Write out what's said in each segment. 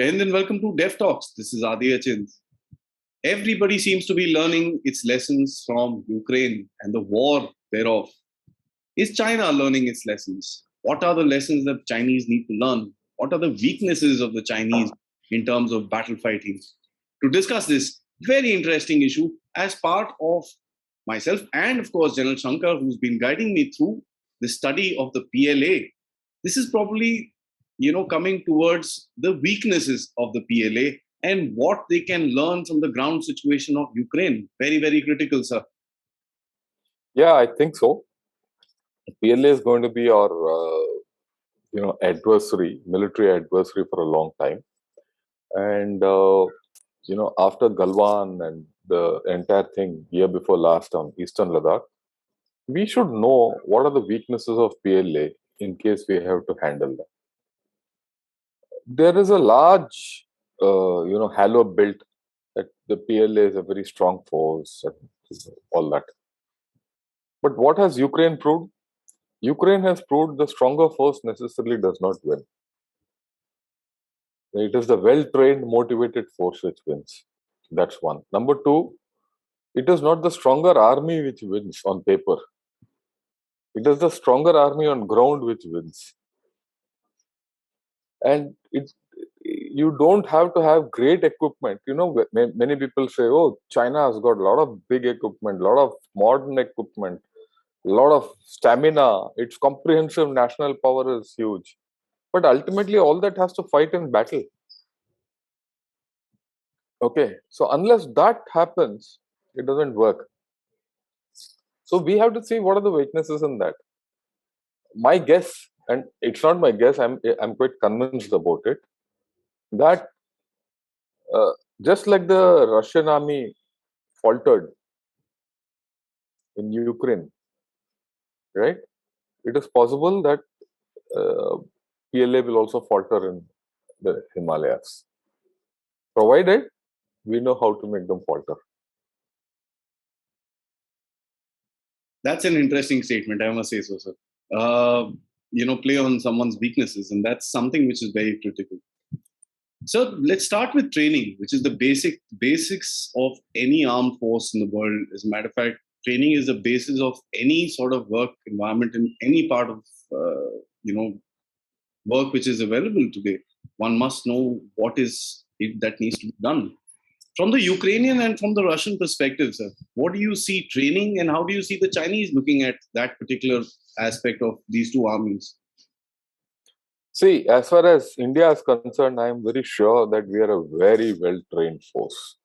Hind and welcome to Dev Talks. This is Aadi. Everybody seems to be learning its lessons from Ukraine and the war thereof. Is China learning its lessons? What are the lessons that Chinese need to learn? What are the weaknesses of the Chinese in terms of battle fighting? To discuss this very interesting issue, as part of myself and, of course, General Shankar, who's been guiding me through the study of the PLA. This is probably, coming towards the weaknesses of the PLA and what they can learn from the ground situation of Ukraine. Very, very critical, sir. Yeah, I think so. PLA is going to be our, adversary, military adversary for a long time. And, after Galwan and the entire thing year before last on Eastern Ladakh, we should know what are the weaknesses of PLA in case we have to handle them. There is a large, halo built that the PLA is a very strong force and all that. But what has Ukraine proved? Ukraine has proved the stronger force necessarily does not win. It is the well-trained, motivated force which wins. That's one. Number two, it is not the stronger army which wins on paper. It is the stronger army on ground which wins. And you don't have to have great equipment. Many people say, oh, China has got a lot of big equipment, a lot of modern equipment, a lot of stamina. Its comprehensive national power is huge. But ultimately, all that has to fight in battle. Okay, so unless that happens, it doesn't work. So we have to see what are the weaknesses in that. My guess, and it's not my guess, I'm quite convinced about it, that just like the Russian army faltered in Ukraine, right? It is possible that PLA will also falter in the Himalayas, provided we know how to make them falter. That's an interesting statement, I must say so, sir. Play on someone's weaknesses, and that's something which is very critical. So let's start with training, which is the basics of any armed force in the world. As a matter of fact, training is the basis of any sort of work environment in any part of work which is available today. One must know what is it that needs to be done. From the Ukrainian and from the Russian perspective, sir, what do you see training and how do you see the Chinese looking at that particular aspect of these two armies? See, as far as India is concerned, I am very sure that we are a very well-trained force.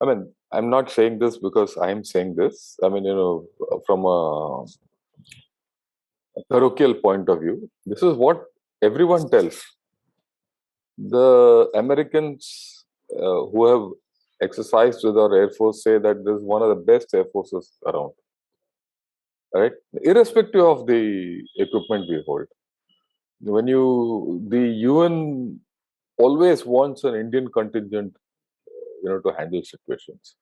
I mean, I'm not saying this because I am saying this. I mean, from a parochial point of view, this is what everyone tells. The Americans who have exercised with our Air Force say that this is one of the best Air Forces around. Right? Irrespective of the equipment we hold. The UN always wants an Indian contingent, to handle situations.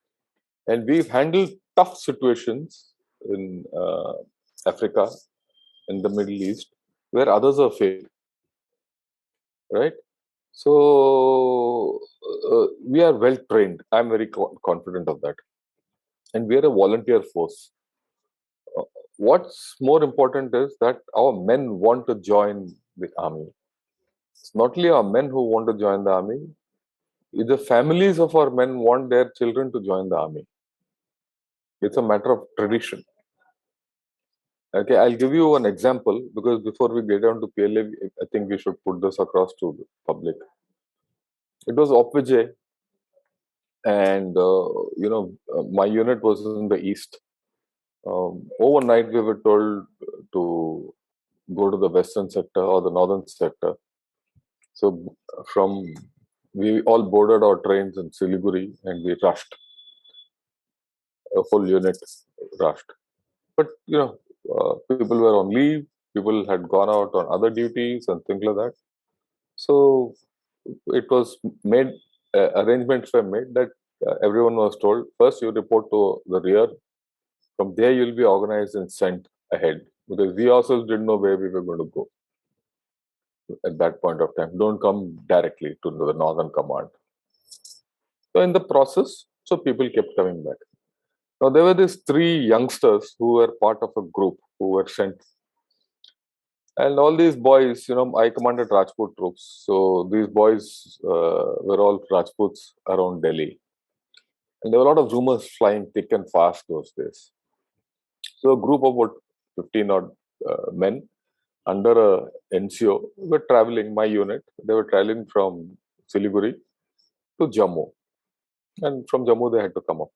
And we've handled tough situations in Africa, in the Middle East, where others have failed. Right? So we are well trained. I'm very confident of that. And we are a volunteer force. What's more important is that our men want to join the army. It's not only our men who want to join the army, the families of our men want their children to join the army. It's a matter of tradition. Okay, I'll give you an example because before we get down to PLA, I think we should put this across to the public. It was Opvijay, and my unit was in the east. Overnight, we were told to go to the western sector or the northern sector. So we all boarded our trains in Siliguri and we rushed. A full unit rushed. But, people were on leave, people had gone out on other duties and things like that. So it was made, arrangements were made that everyone was told, first you report to the rear. From there, you'll be organized and sent ahead because we ourselves didn't know where we were going to go. at that point of time. Don't come directly to the northern command. So in the process, so people kept coming back. Now there were these three youngsters who were part of a group who were sent, and all these boys, I commanded Rajput troops, so these boys were all Rajputs around Delhi, and there were a lot of rumors flying thick and fast those days. So a group of about 15 odd men under a NCO were traveling. My unit, they were traveling from Siliguri to Jammu, and from Jammu they had to come up.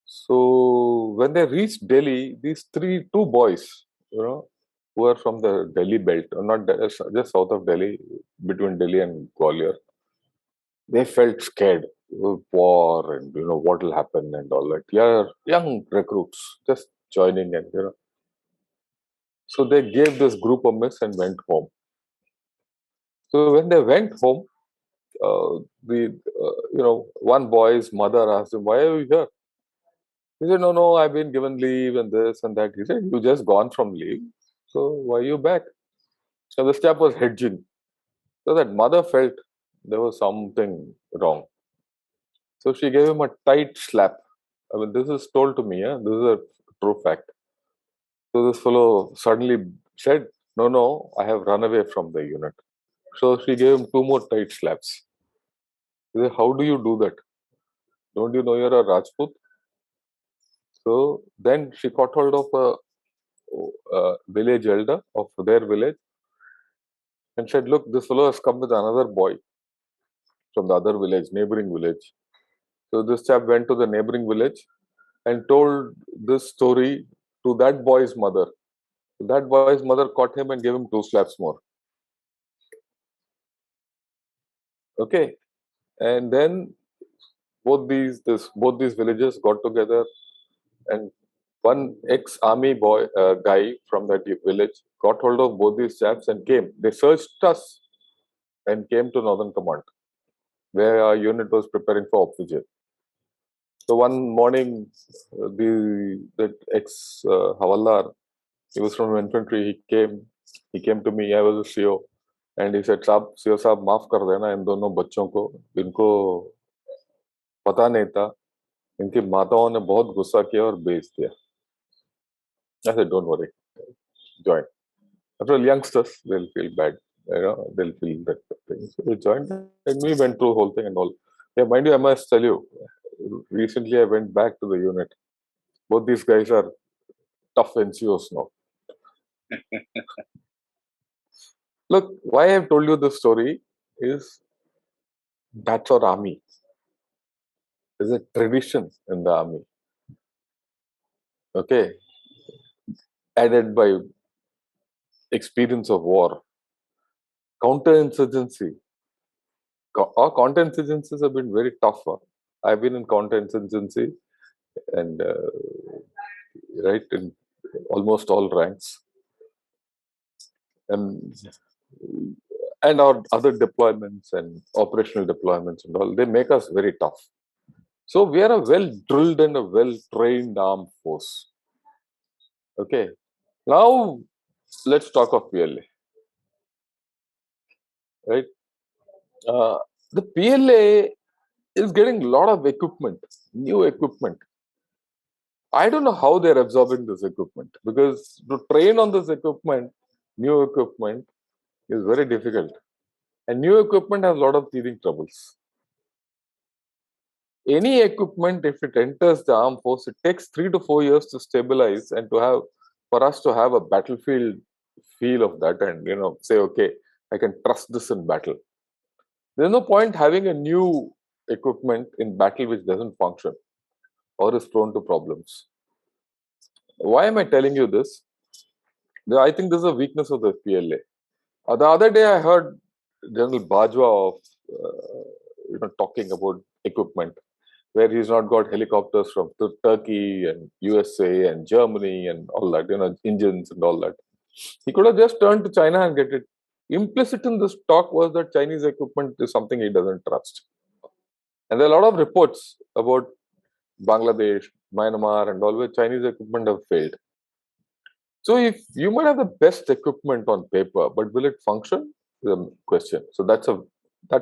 So when they reached Delhi, these two boys, who were from the Delhi belt, or not just south of Delhi, between Delhi and Gwalior, they felt scared. War and what will happen and all that. Yeah, young recruits just joining and So they gave this group a miss and went home. So when they went home, one boy's mother asked him, "Why are you here?" He said, "No, I've been given leave and this and that." He said, "You just gone from leave, so why are you back?" So this chap was hedging. So that mother felt there was something wrong. So she gave him a tight slap. I mean, this is told to me, this is a true fact. So this fellow suddenly said, No, I have run away from the unit. So she gave him two more tight slaps. He said, "How do you do that? Don't you know you're a Rajput?" So then she caught hold of a village elder of their village and said, "Look, this fellow has come with another boy from the other village, neighboring village." So this chap went to the neighboring village and told this story to that boy's mother. That boy's mother caught him and gave him two slaps more. Okay, and then both these villages got together, and one ex-army guy from that village got hold of both these chaps and came. They searched us and came to Northern Command, where our unit was preparing for op-vigil. So one morning, that ex-Hawaldar, he was from infantry. He came to me. I was a CO, and he said, "साहब, CO साहब, माफ कर देना इन दोनों बच्चों को. इनको पता नहीं था. इनकी माताओं ने बहुत गुस्सा किया और बेच दिया." I said, "Don't worry, join." After all, youngsters, they'll feel bad. They'll feel that thing. So we joined, and we went through the whole thing and all. Yeah, mind you, I must tell you, recently I went back to the unit. Both these guys are tough NCOs now. Look, why I've told you this story is that's our army. There's a tradition in the army. Okay, added by experience of war, counterinsurgency. Our counterinsurgencies have been very tough. I've been in counterinsurgency and right in almost all ranks, and our other deployments and operational deployments and all, they make us very tough. So we are a well drilled and a well trained armed force. Okay, now let's talk of PLA. Right, the PLA is getting a lot of equipment, new equipment. I don't know how they're absorbing this equipment, because to train on this equipment, new equipment, is very difficult. And new equipment has a lot of teething troubles. Any equipment, if it enters the armed force, it takes 3 to 4 years to stabilize and for us to have a battlefield feel of that, and say, okay, I can trust this in battle. There's no point having a new equipment in battle which doesn't function or is prone to problems. Why am I telling you this? I think this is a weakness of the PLA. The other day, I heard General Bajwa talking about equipment, where he's not got helicopters from Turkey and USA and Germany and all that, engines and all that. He could have just turned to China and get it. Implicit in this talk was that Chinese equipment is something he doesn't trust. And there are a lot of reports about Bangladesh, Myanmar and all, where Chinese equipment have failed. So if you might have the best equipment on paper, but will it function? the question. So that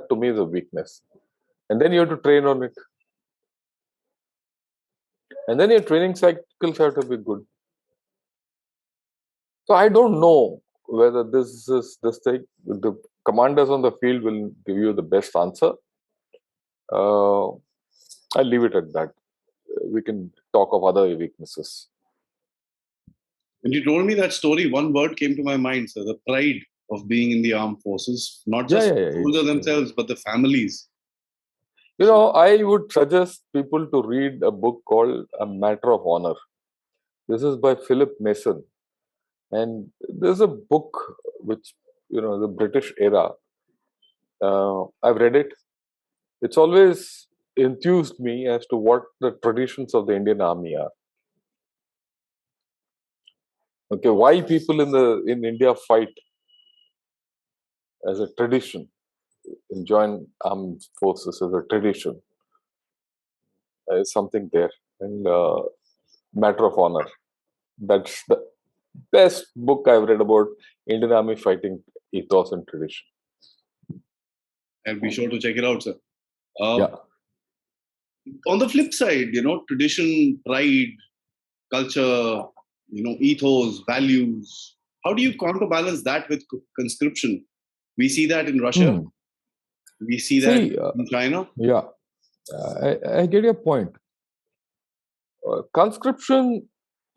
to me is a weakness. And then you have to train on it. And then your training cycles have to be good. So I don't know whether this thing, the commanders on the field will give you the best answer. I'll leave it at that. We can talk of other weaknesses. When you told me that story, one word came to my mind, sir, the pride of being in the armed forces, not just soldiers themselves, but the families. You know, I would suggest people to read a book called A Matter of Honor. This is by Philip Mason. And there's a book which, the British era. I've read it. It's always enthused me as to what the traditions of the Indian Army are. Okay, why people in India fight as a tradition, join armed forces as a tradition. Is something there, and Matter of Honor. That's the best book I've read about Indian Army fighting ethos and tradition. I'll be sure to check it out, sir. Yeah. On the flip side, tradition, pride, culture, ethos, values. How do you counterbalance that with conscription? We see that in Russia. We see that in China. Yeah, I get your point. Conscription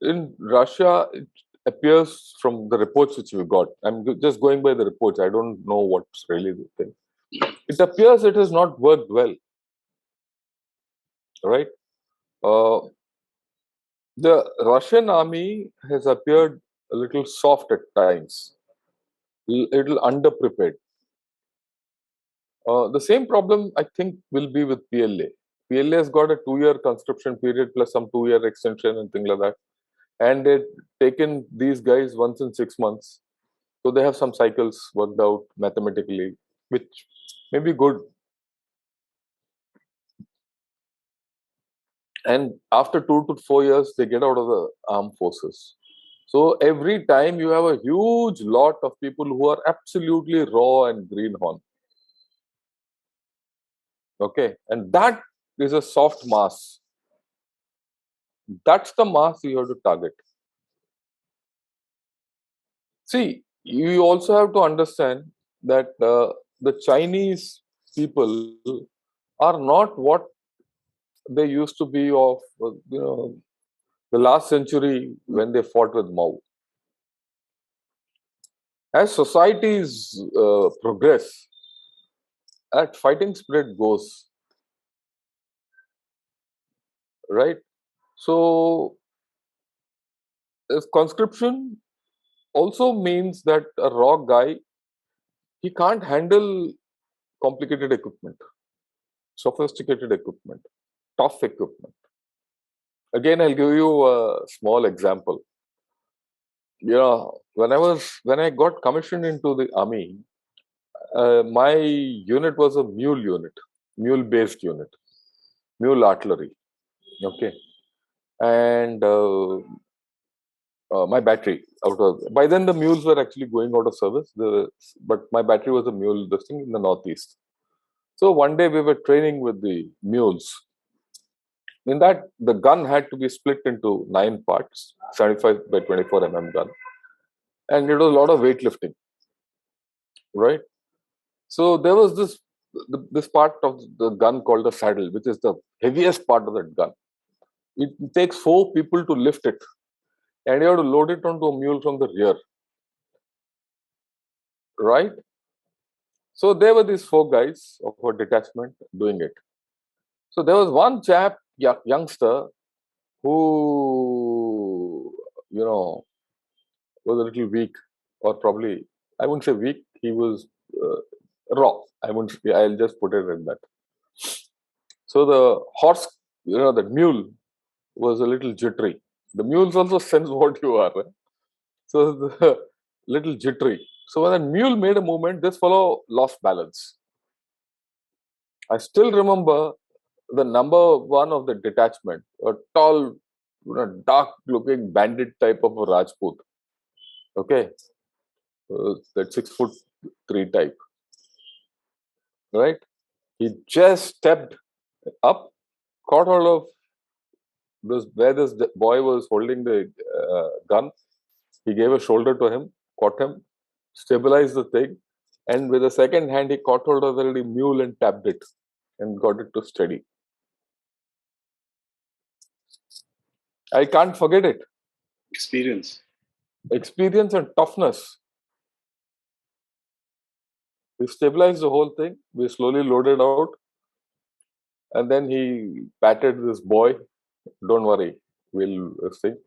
in Russia, it appears from the reports which we got. I'm just going by the reports. I don't know what's really the thing. It appears it has not worked well. Right? The Russian army has appeared a little soft at times, a little underprepared. The same problem, I think, will be with PLA. PLA has got a 2-year conscription period plus some 2-year extension and things like that. And they've taken these guys once in 6 months. So they have some cycles worked out mathematically, which may be good. And after 2 to 4 years, they get out of the armed forces. So every time you have a huge lot of people who are absolutely raw and greenhorn. Okay, and that is a soft mass. That's the mass you have to target. See, you also have to understand that the Chinese people are not what they used to be of, the last century when they fought with Mao. As societies progress, that fighting spirit goes. Right? So, conscription also means that a raw guy, he can't handle complicated equipment, sophisticated equipment, tough equipment. Again, I'll give you a small example. When I got commissioned into the army, my unit was a mule unit, mule-based unit, mule artillery. Okay, and my battery by then the mules were actually going out of service. But my battery was a mule this thing in the northeast. So one day we were training with the mules. In that, the gun had to be split into 9 parts, 75 by 24 mm gun, and it was a lot of weightlifting. Right? So there was this part of the gun called the saddle, which is the heaviest part of that gun. It takes 4 people to lift it, and you have to load it onto a mule from the rear. Right? So there were these 4 guys of a detachment doing it. So there was one chap, youngster, who, was a little weak, or probably, I wouldn't say weak, he was raw. I'll just put it in that. So the horse, the mule was a little jittery. The mules also sense what you are. Right? So the little jittery. So when the mule made a movement, this fellow lost balance. I still remember the number 1 of the detachment, a tall, dark-looking bandit type of a Rajput. Okay, that 6'3" type, right? He just stepped up, caught hold of this where this boy was holding the gun. He gave a shoulder to him, caught him, stabilized the thing, and with the second hand he caught hold of the mule and tapped it and got it to steady. I can't forget it. Experience. Experience and toughness. We stabilized the whole thing. We slowly loaded out, and then he patted this boy. Don't worry, we'll sing.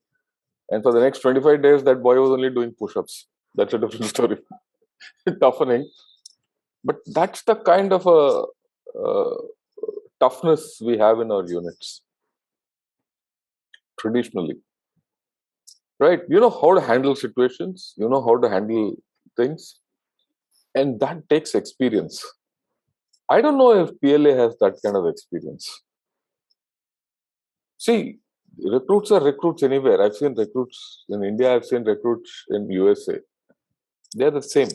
And for the next 25 days, that boy was only doing push-ups. That's a different story. Toughening. But that's the kind of a toughness we have in our units traditionally, right? You know how to handle situations, you know how to handle things, and that takes experience. I don't know if PLA has that kind of experience. See, recruits are recruits anywhere. I've seen recruits in India, I've seen recruits in USA. They're the same.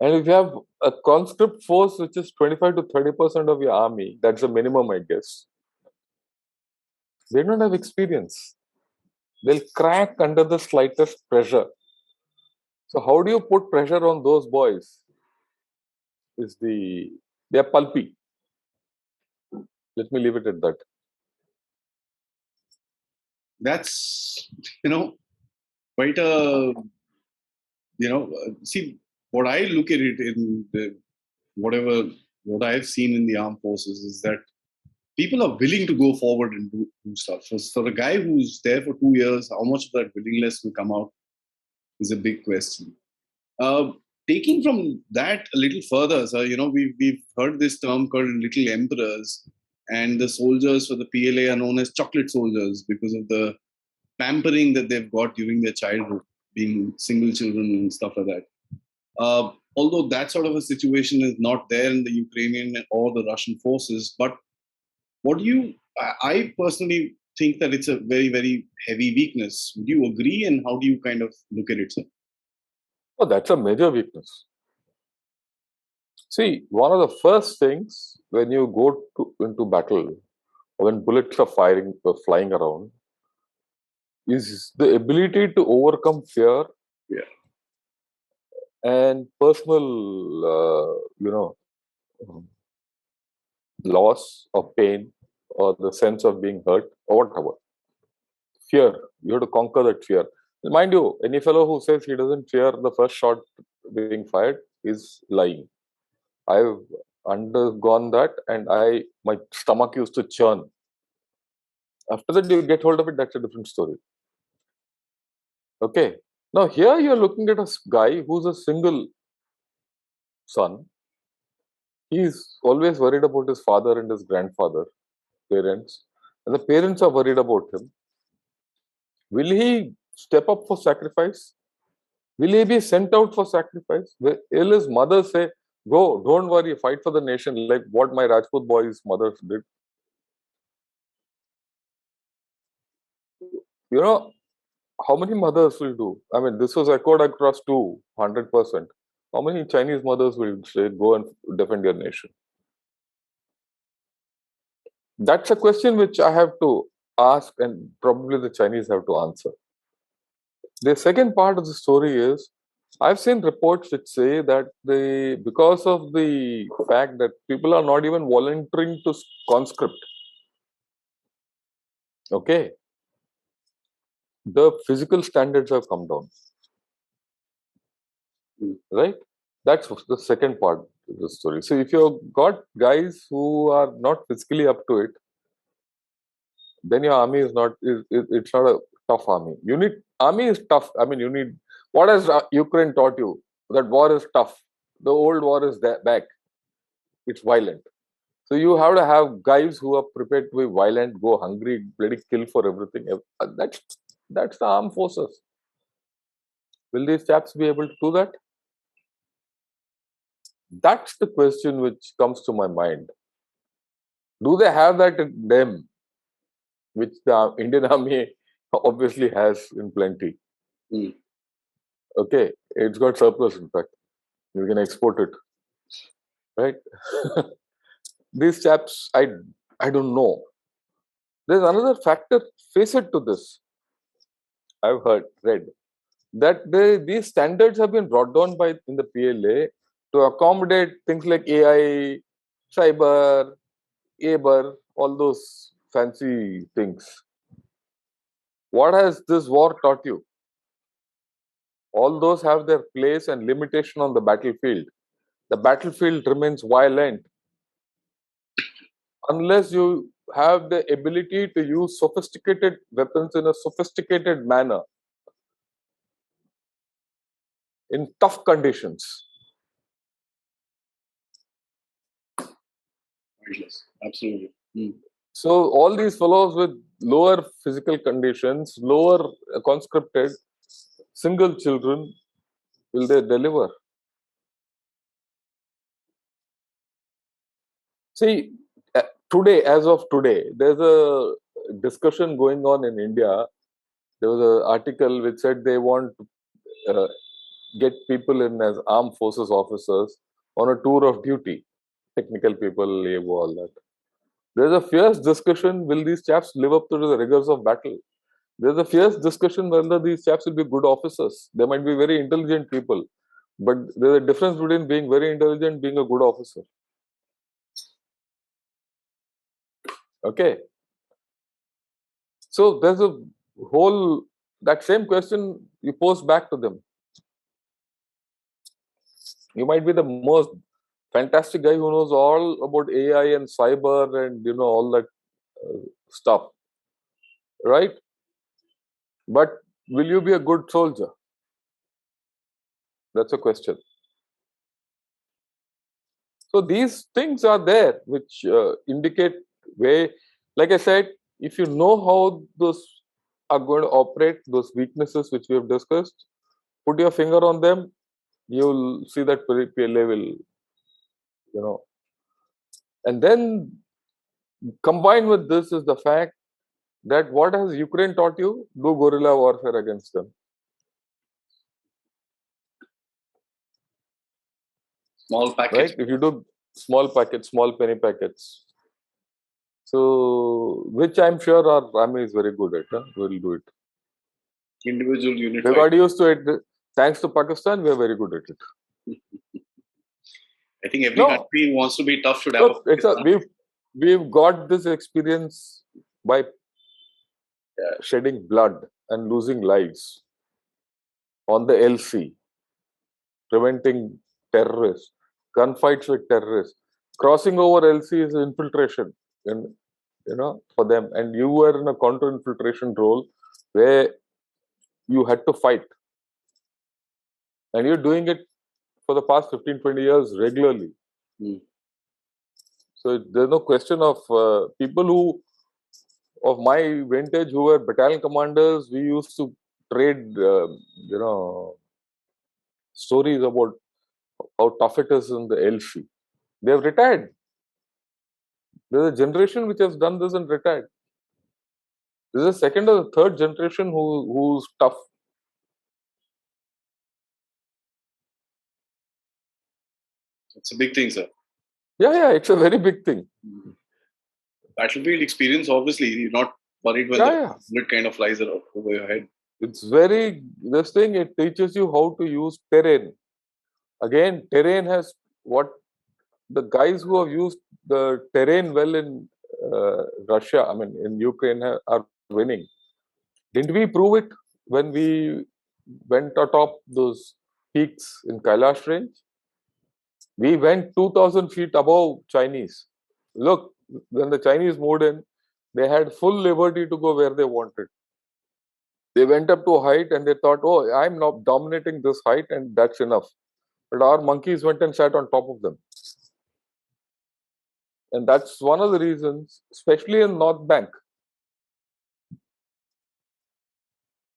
And if you have a conscript force which is 25 to 30% of your army, that's the minimum, I guess. They don't have experience. They'll crack under the slightest pressure. So how do you put pressure on those boys? They're pulpy. Let me leave it at that. That's, quite a, see, what I look at it in what I've seen in the armed forces is that people are willing to go forward and do stuff. So for a guy who's there for 2 years, how much of that willingness will come out is a big question. Taking from that a little further, so we've heard this term called little emperors, and the soldiers for the PLA are known as chocolate soldiers because of the pampering that they've got during their childhood, being single children and stuff like that. Although that sort of a situation is not there in the Ukrainian or the Russian forces, but I personally think that it's a very, very heavy weakness. Would you agree? And how do you kind of look at it, sir? Oh, that's a major weakness. See, one of the first things when you go into battle, when bullets are flying around, is the ability to overcome fear, Yeah. and personal, loss or pain or the sense of being hurt or whatever. Fear. You have to conquer that fear. Mind you, any fellow who says he doesn't fear the first shot being fired is lying. I've undergone that, and my stomach used to churn. After that, you get hold of it, that's a different story. Okay. Now, here you're looking at a guy who's a single son. He's always worried about his father and his grandfather, parents, and the parents are worried about him. Will he step up for sacrifice? Will he be sent out for sacrifice? Will his mother say, go, don't worry, fight for the nation, like what my Rajput boy's mother did? You know, how many mothers will do? I mean, this was echoed across 200%. How many Chinese mothers will say, go and defend your nation? That's a question which I have to ask, and probably the Chinese have to answer. The second part of the story is, I've seen reports which say that because of the fact that people are not even volunteering to conscript, okay, the physical standards have come down, right? That's the second part of the story. So if you've got guys who are not physically up to it, then your army is not. It's not a tough army. Army is tough. I mean, you need. What has Ukraine taught you? That war is tough. The old war is back. It's violent. So you have to have guys who are prepared to be violent, go hungry, bloody kill for everything. That's the armed forces. Will these chaps be able to do that? That's the question which comes to my mind. Do they have that in them, which the Indian army obviously has in plenty? Mm. Okay, it's got surplus. In fact, you can export it, right? These chaps, I don't know. There's another factor facet to this. I've read that these standards have been brought down by in the PLA to accommodate things like AI, cyber, ABER, all those fancy things. What has this war taught you? All those have their place and limitation on the battlefield. The battlefield remains violent unless you have the ability to use sophisticated weapons in a sophisticated manner in tough conditions. Absolutely. Mm. So all these fellows with lower physical conditions, lower conscripted, single children, will they deliver? See, today, as of today, there's a discussion going on in India. There was an article which said they want to get people in as armed forces officers on a tour of duty. Technical people, labor, all that. There's a fierce discussion, will these chaps live up to the rigors of battle? There's a fierce discussion whether these chaps will be good officers. They might be very intelligent people, but there's a difference between being very intelligent and being a good officer. Okay. So there's a whole, that same question you pose back to them. You might be the most fantastic guy who knows all about AI and cyber and all that stuff, right? But will you be a good soldier? That's a question. So these things are there which indicate way. Like I said, if you know how those are going to operate, those weaknesses which we have discussed, put your finger on them, you'll see that PLA will, and then combined with this is the fact that what has Ukraine taught you? Do guerrilla warfare against them. Small packets. Right? If you do small packets, small penny packets. So, which I'm sure our army is very good at. We'll do it. Individual unit. We got used to it. Thanks to Pakistan, we are very good at it. I think every country wants to be tough should have we've got this experience by shedding blood and losing lives on the LC, preventing terrorists, gunfights with terrorists. Crossing over LC is infiltration, for them. And you were in a counter-infiltration role where you had to fight. And you're doing it for the past 15, 20 years regularly. Mm. So there's no question of people who, of my vintage, who were battalion commanders, we used to trade, stories about how tough it is in the LC. They have retired. There's a generation which has done this and retired. There's a second or the third generation who's tough. It's a big thing, sir. Yeah, it's a very big thing. Battlefield experience, obviously, you're not worried when the bullet kind of flies over your head. It's this thing, it teaches you how to use terrain. Again, terrain has the guys who have used the terrain well in Russia, in Ukraine, are winning. Didn't we prove it when we went atop those peaks in Kailash range? We went 2,000 feet above Chinese. Look, when the Chinese moved in, they had full liberty to go where they wanted. They went up to a height and they thought, oh, I'm not dominating this height and that's enough. But our monkeys went and sat on top of them. And that's one of the reasons, especially in North Bank,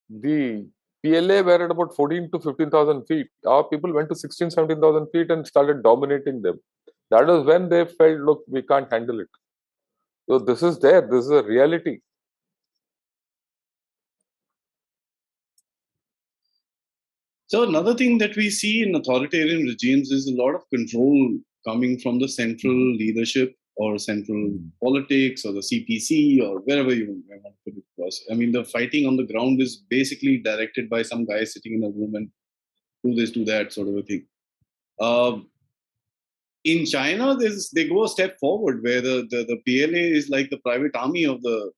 the PLA were at about 14 to 15,000 feet. Our people went to 16, 17,000 feet and started dominating them. That was when they felt, look, we can't handle it. So this is there. This is a reality. So another thing that we see in authoritarian regimes is a lot of control coming from the central leadership or central politics or the CPC or wherever you want to put it across. I mean, the fighting on the ground is basically directed by some guy sitting in a room and do this, do that sort of a thing. In China, they go a step forward where the PLA is like the private army of the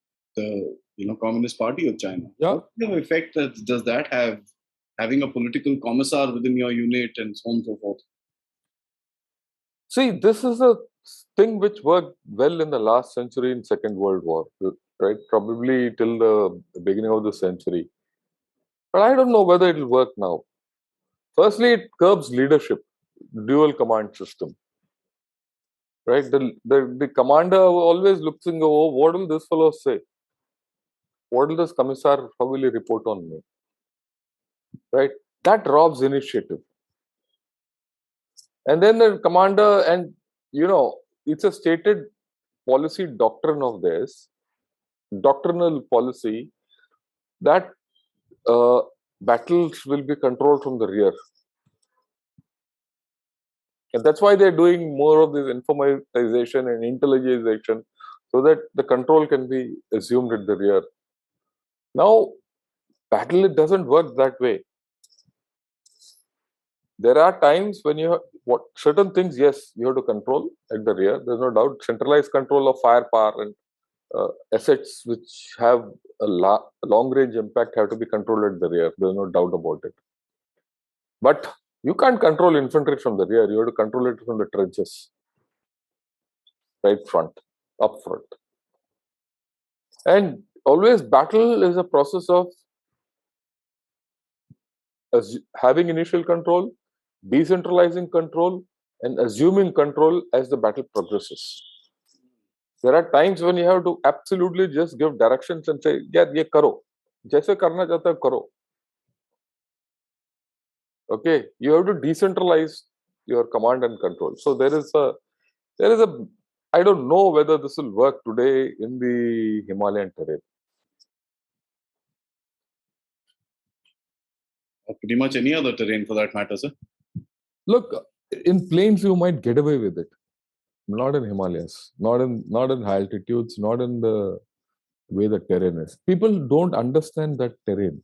Communist Party of China. Yeah. What kind of effect does that have, having a political commissar within your unit and so on and so forth? See, this is a thing which worked well in the last century in Second World War, right? Probably till the beginning of the century. But I don't know whether it will work now. Firstly, it curbs leadership, dual command system. Right? The commander always looks and go, oh, what will this fellow say? What will this commissar, how will he report on me? Right? That robs initiative. And then the commander, and it's a stated policy doctrine of theirs, doctrinal policy, that battles will be controlled from the rear. And that's why they're doing more of this informatization and intelligization so that the control can be assumed at the rear. Now, battle, it doesn't work that way. There are times when you have certain things, yes, you have to control at the rear. There's no doubt. Centralized control of firepower and assets which have a long range impact have to be controlled at the rear. There's no doubt about it. But you can't control infantry from the rear. You have to control it from the trenches, right front, up front. And always battle is a process of having initial control, decentralizing control, and assuming control as the battle progresses. There are times when you have to absolutely just give directions and say, yeah, ye karo. Jaise karna chahta hai, karo. Okay, you have to decentralize your command and control. So there is a, I don't know whether this will work today in the Himalayan terrain. Or pretty much any other terrain for that matter, sir. Look, in plains you might get away with it. Not in Himalayas, not in high altitudes, not in the way the terrain is. People don't understand that terrain.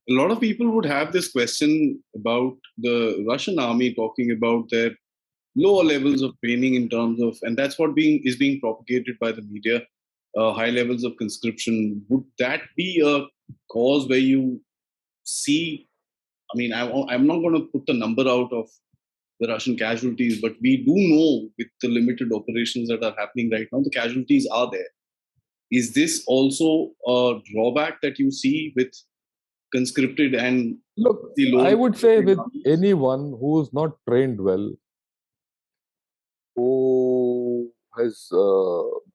A lot of people would have this question about the Russian army talking about their lower levels of training in terms of, and that's what is being propagated by the media, high levels of conscription. Would that be a cause where you see? I mean, I'm not going to put the number out of the Russian casualties, but we do know with the limited operations that are happening right now, the casualties are there. Is this also a drawback that you see with conscripted and look? I would say with anyone who is not trained well, who has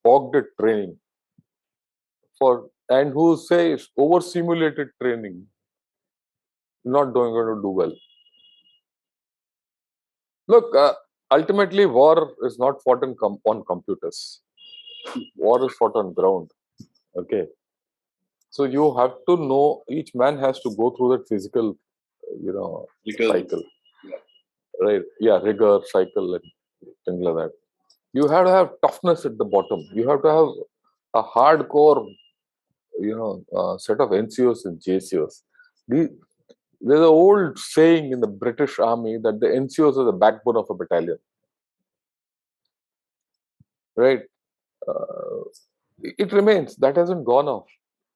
bogged at training and who say overstimulated training, not going to do well. Look, ultimately, war is not fought on computers. War is fought on ground. Okay. So you have to know, each man has to go through that physical, cycle. Yeah. Right? Yeah, rigor, cycle, and things like that. You have to have toughness at the bottom. You have to have a hardcore, set of NCOs and JCOs. There's an old saying in the British Army that the NCOs are the backbone of a battalion. Right? It remains. That hasn't gone off.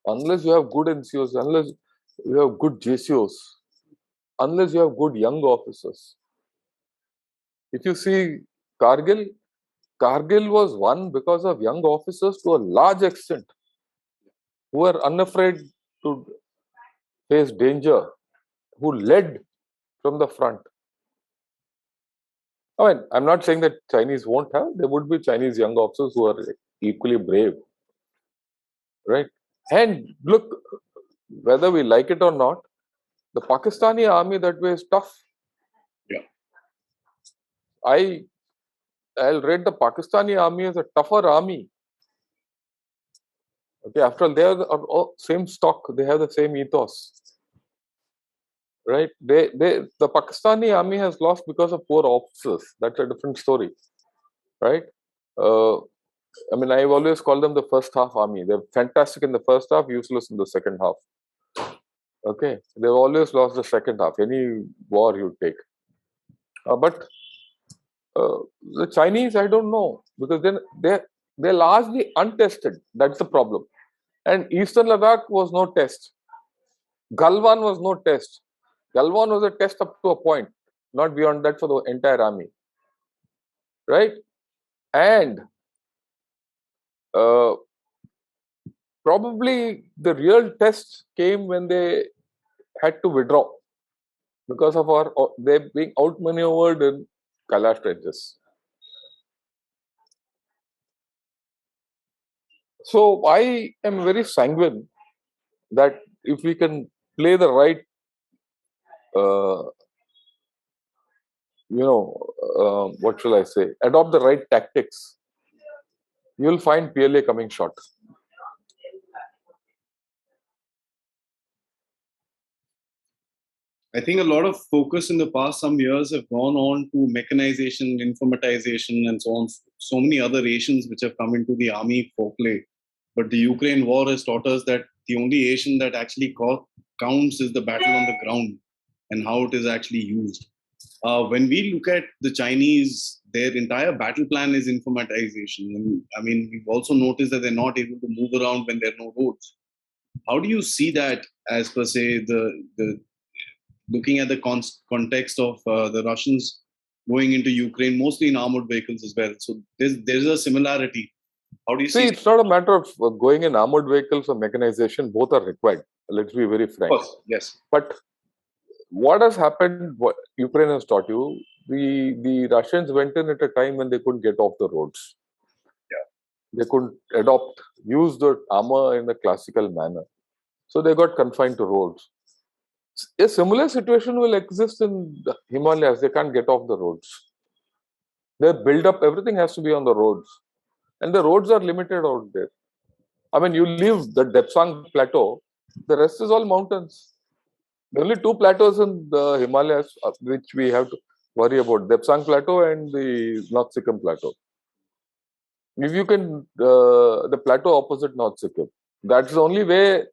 Unless you have good NCOs, unless you have good JCOs, unless you have good young officers. If you see Kargil was won because of young officers to a large extent who were unafraid to face danger, who led from the front. I mean, I'm not saying that Chinese won't have. There would be Chinese young officers who are equally brave. Right? And look, whether we like it or not, the Pakistani army that way is tough. Yeah. I'll rate the Pakistani army as a tougher army. Okay, after all, they are the same stock. They have the same ethos. right? The Pakistani army has lost because of poor officers. That's a different story, right? Uh, I mean, I've always called them the first half army. They're fantastic in the first half, useless in the second half. Okay, they've always lost the second half. Any war you take, but the Chinese, I don't know, because then they're largely untested. That's the problem. And Eastern Ladakh was no test. Galwan was no test. Galwan was a test up to a point, not beyond that for the entire army, right? And uh, probably the real test came when they had to withdraw because of our they being outmaneuvered in Kailash trenches. So I am very sanguine that if we can play the right, uh, what shall I say, adopt the right tactics, you'll find PLA coming short. I think a lot of focus in the past some years have gone on to mechanization, informatization, and so on. So many other Asians which have come into the army foreplay. But the Ukraine war has taught us that the only Asian that actually counts is the battle on the ground and how it is actually used. When we look at the Chinese, their entire battle plan is informatization. And, I mean, we've also noticed that they're not able to move around when there are no roads. How do you see that as per se the looking at the context of the Russians going into Ukraine, mostly in armored vehicles as well? So there's a similarity. How do you See, see? it's not a matter of going in armored vehicles or mechanization, both are required. Let's be very frank. Of course, yes. But what has happened, what Ukraine has taught you, the Russians went in at a time when they couldn't get off the roads. Yeah. They couldn't use the armor in the classical manner. So they got confined to roads. A similar situation will exist in the Himalayas. They can't get off the roads. They're built up, everything has to be on the roads. And the roads are limited out there. I mean, you leave the Depsang plateau, the rest is all mountains. There are only two plateaus in the Himalayas which we have to worry about, Depsang plateau and the North Sikkim plateau. If you can, the plateau opposite North Sikkim, that's the only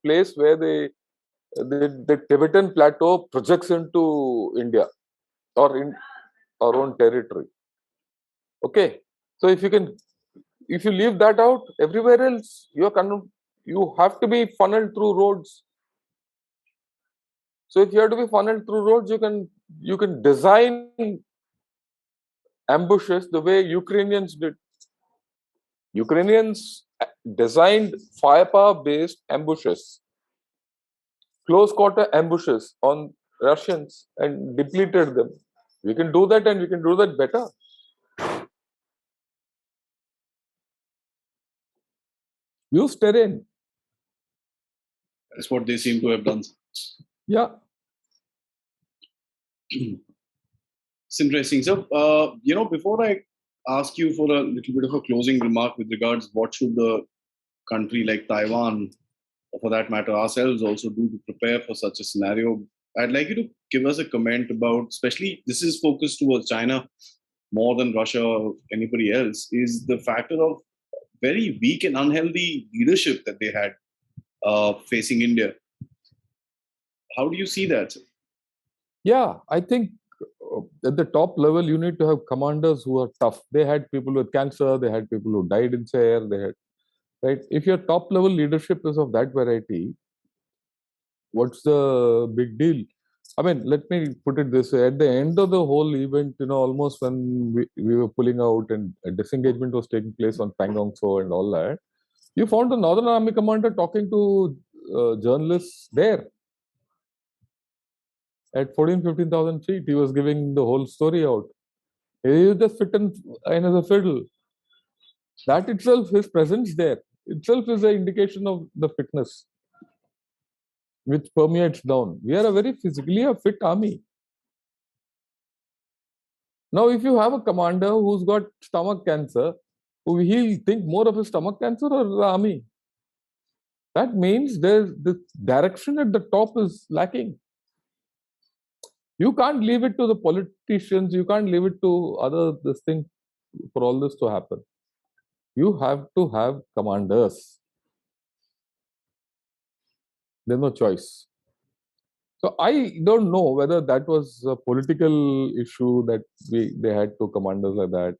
place where the Tibetan plateau projects into India or in our own territory. Okay, so if you leave that out, everywhere else you have to be funneled through roads. So if you have to be funneled through roads, you can design ambushes the way Ukrainians did. Ukrainians designed firepower-based ambushes, close quarter ambushes on Russians and depleted them. We can do that, and we can do that better. Use terrain. That's what they seem to have done. Yeah. It's interesting. So, before I ask you for a little bit of a closing remark with regards what should the country like Taiwan, or for that matter ourselves, also do to prepare for such a scenario, I'd like you to give us a comment about, especially this is focused towards China more than Russia or anybody else, is the factor of very weak and unhealthy leadership that they had facing India. How do you see that? Yeah, I think at the top level, you need to have commanders who are tough. They had people with cancer, they had people who died in Sair, they had, right? If your top level leadership is of that variety, what's the big deal? I mean, let me put it this way. At the end of the whole event, almost when we were pulling out and a disengagement was taking place on Pangong Tso and all that, you found the Northern Army commander talking to journalists there at 14,000-15,000 feet. He was giving the whole story out. He was just fit in as a fiddle. That itself, his presence there, itself is an indication of the fitness which permeates down. We are a very physically a fit army. Now, if you have a commander who's got stomach cancer, he'll think more of his stomach cancer or the army. That means there's the direction at the top is lacking. You can't leave it to the politicians. You can't leave it to other this thing for all this to happen. You have to have commanders. There's no choice. So I don't know whether that was a political issue that they had two commanders like that,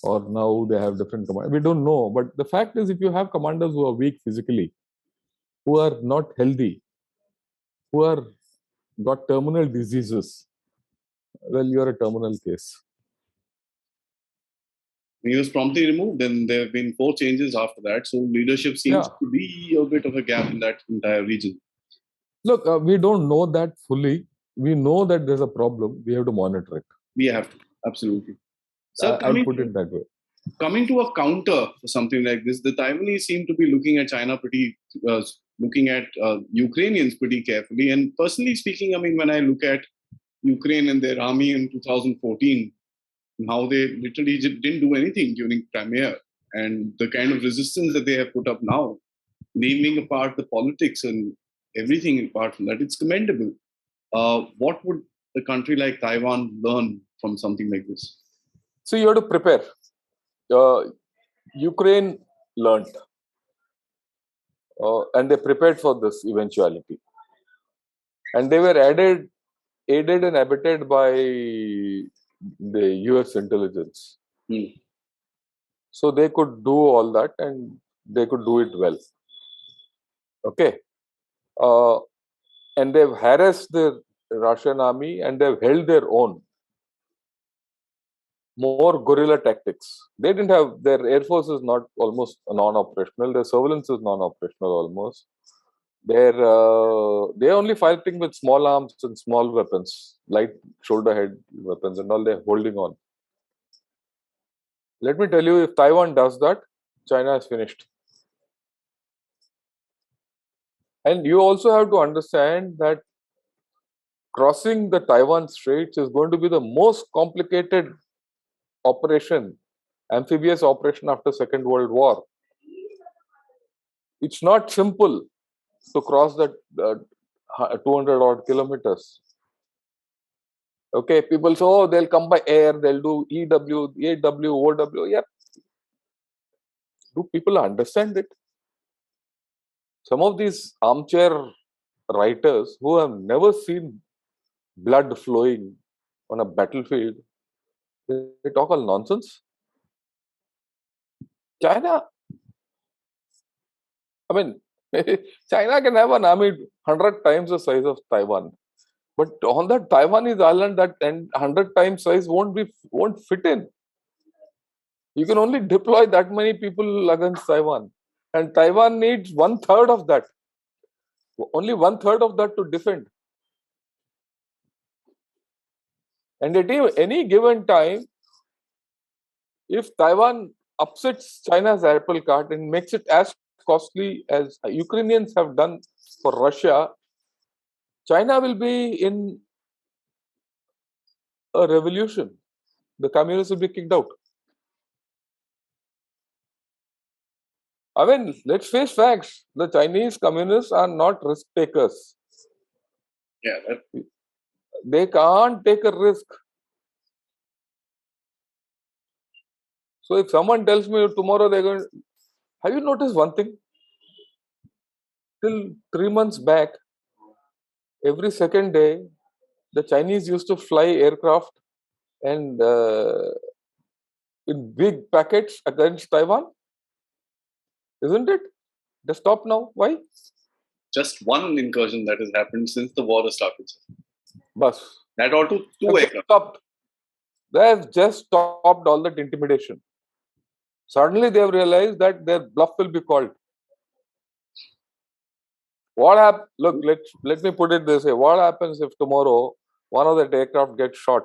or now they have different commanders. We don't know. But the fact is, if you have commanders who are weak physically, who are not healthy, who are got terminal diseases, well, you're a terminal case. He was promptly removed, and there have been 4 changes after that. So leadership seems to be a bit of a gap in that entire region. Look, we don't know that fully. We know that there's a problem. We have to monitor it. We have to, absolutely. So I'll put it that way. Coming to a counter for something like this, the Taiwanese seem to be looking at China looking at Ukrainians pretty carefully. And personally speaking, I mean, when I look at Ukraine and their army in 2014, how they literally didn't do anything during Crimea, and the kind of resistance that they have put up now, naming apart the politics and everything apart from that, it's commendable. What would a country like Taiwan learn from something like this? So you have to prepare. Ukraine learned, and they prepared for this eventuality, and they were aided and abetted by the US intelligence. So they could do all that, and they could do it well. Okay, and they've harassed the Russian army, and they've held their own. More guerrilla tactics. They didn't have, their air force is not almost non-operational. Their surveillance is non-operational almost. They're only fighting with small arms and small weapons, light shoulder head weapons and all. They're holding on. Let me tell you, if Taiwan does that, China is finished. And you also have to understand that crossing the Taiwan Straits is going to be the most complicated operation, amphibious operation after Second World War. It's not simple to cross that 200 odd kilometers. Okay, people say, oh, they'll come by air, they'll do EW, AW, OW. Yeah. Do people understand it? Some of these armchair writers who have never seen blood flowing on a battlefield, they talk all nonsense. China, I mean, China can have an army 100 times the size of Taiwan. But on that Taiwanese island, that 100 times size won't fit in. You can only deploy that many people against Taiwan. And Taiwan needs 1/3 of that. Only 1/3 of that to defend. And at any given time, if Taiwan upsets China's apple cart and makes it as costly as Ukrainians have done for Russia, China will be in a revolution. The communists will be kicked out. I mean, let's face facts. The Chinese communists are not risk takers. Yeah, they can't take a risk. So if someone tells me tomorrow they're going, have you noticed one thing? Till 3 months back, every second day, the Chinese used to fly aircraft and in big packets against Taiwan. Isn't it? They stopped now. Why? Just one incursion that has happened since the war has started. Bus. That ought to two aircraft. Stopped. They have just stopped all that intimidation. Suddenly they have realized that their bluff will be called. What happens? Look, let me put it this way. What happens if tomorrow one of the aircraft gets shot?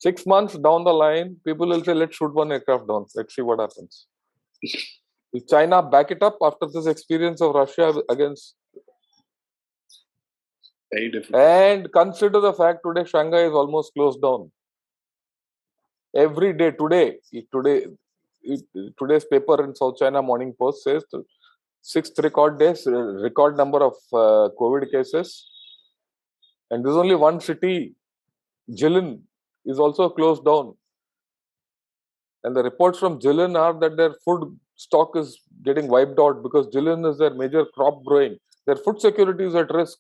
Six months down the line, people will say, let's shoot one aircraft down. Let's see what happens. Will China back it up after this experience of Russia against? Very difficult. And consider the fact today Shanghai is almost closed down. Every day, today's paper in South China Morning Post says sixth record days, record number of COVID cases. And there's only one city, Jilin, is also closed down. And the reports from Jilin are that their food stock is getting wiped out because Jilin is their major crop growing. Their food security is at risk.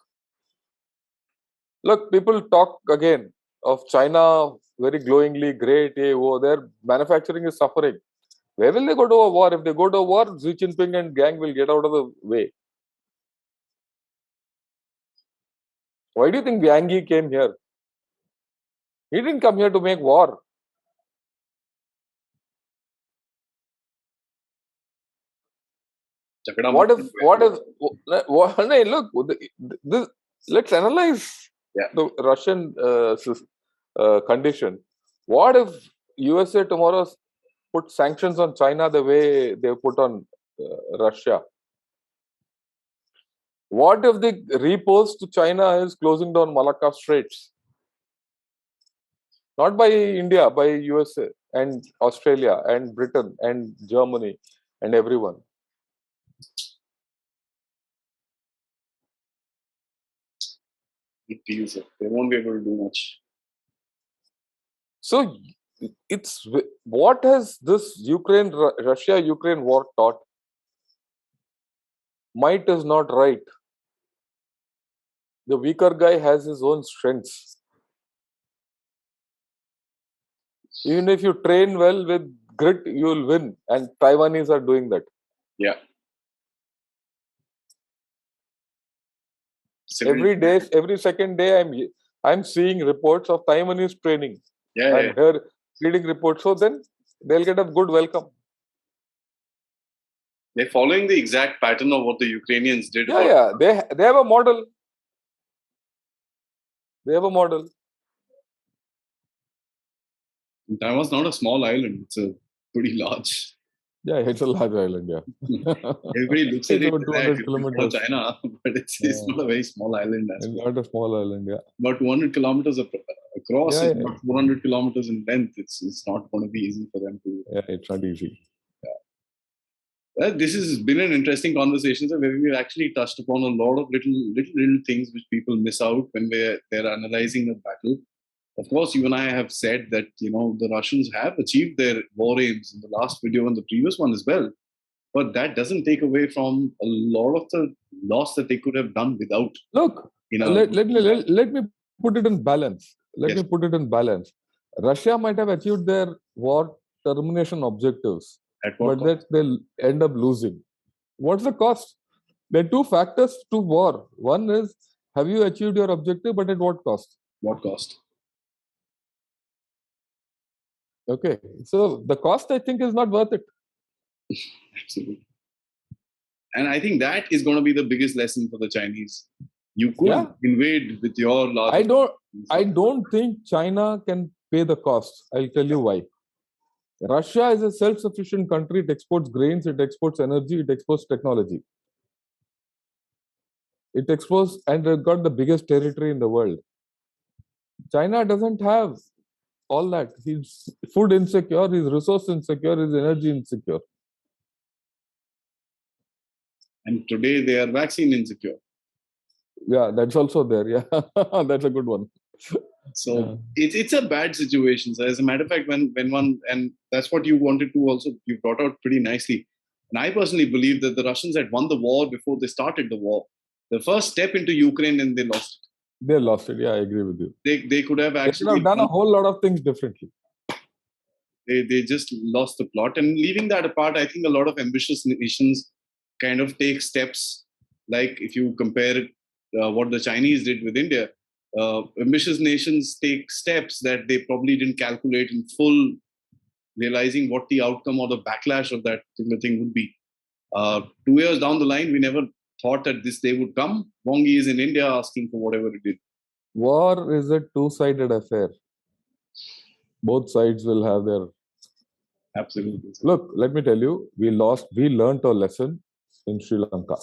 Look, people talk again of China very glowingly, great, their manufacturing is suffering. Where will they go to a war? If they go to a war, Xi Jinping and gang will get out of the way. Why do you think Wang Yi came here? He didn't come here to make war. What if, hey, look, let's analyze the Russian condition. What if USA tomorrow put sanctions on China the way they put on Russia? What if the repost to China is closing down Malacca Straits? Not by India, by USA and Australia and Britain and Germany and everyone. They won't be able to do much. So it's what has this Russia-Ukraine war taught? Might is not right. The weaker guy has his own strengths. Even if you train well with grit, you will win. And Taiwanese are doing that. Yeah. Every day, every second day, I'm seeing reports of Taiwanese training. I'm here reading reports. So then they'll get a good welcome. They're following the exact pattern of what the Ukrainians did. They have a model. They have a model. Taiwan's not a small island. It's a pretty large. Yeah, it's a large island, Everybody looks at it 200 kilometers China, but it's not a very small island. It's not a small island, About 200 kilometers across, about 400 kilometers in length. It's not going to be easy for them to. Yeah, it's not easy. This has been an interesting conversation where we've actually touched upon a lot of little things which people miss out when they're analyzing a battle. Of course, you and I have said that the Russians have achieved their war aims in the last video and the previous one as well, but that doesn't take away from a lot of the loss that they could have done without. Look, let me put it in balance. Let me put it in balance. Russia might have achieved their war termination objectives, but that they'll end up losing. What's the cost? There are two factors to war. One is, have you achieved your objective, but at what cost? What cost? Okay, so the cost, I think, is not worth it. Absolutely. And I think that is going to be the biggest lesson for the Chinese. You could invade with your large. I don't think China can pay the cost. I'll tell you why. Russia is a self-sufficient country. It exports grains, it exports energy, it exports technology. It exports and it got the biggest territory in the world. China doesn't have all that. He's food insecure, he's resource insecure, he's energy insecure. And today they are vaccine insecure. Yeah, that's also there. Yeah, that's a good one. So it's a bad situation. So as a matter of fact, when one, and that's what you wanted to also, you brought out pretty nicely. And I personally believe that the Russians had won the war before they started the war. The first step into Ukraine and they lost it. They lost it. Yeah, I agree with you. They could have actually done a whole lot of things differently. They just lost the plot. And leaving that apart, I think a lot of ambitious nations kind of take steps. Like if you compare it, what the Chinese did with India, ambitious nations take steps that they probably didn't calculate in full, realizing what the outcome or the backlash of that particular thing would be. 2 years down the line, we never thought that this day would come. Wang Yi is in India asking for whatever it did. War is a two-sided affair. Both sides will have their. Absolutely. Look, let me tell you, we learned a lesson in Sri Lanka,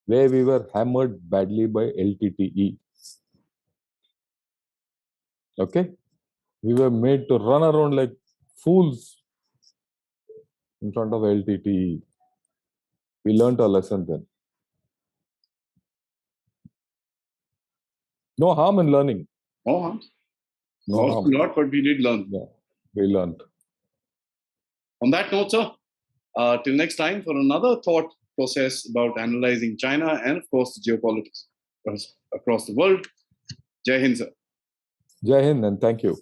where we were hammered badly by LTTE. Okay? We were made to run around like fools in front of LTTE. We learned our lesson then. No harm in learning. No harm. No Lost harm. a lot, but we did learn. Yeah, we learned. On that note, sir, till next time for another thought process about analyzing China and, of course, the geopolitics across the world. Jai Hind, sir. Jai Hind and thank you.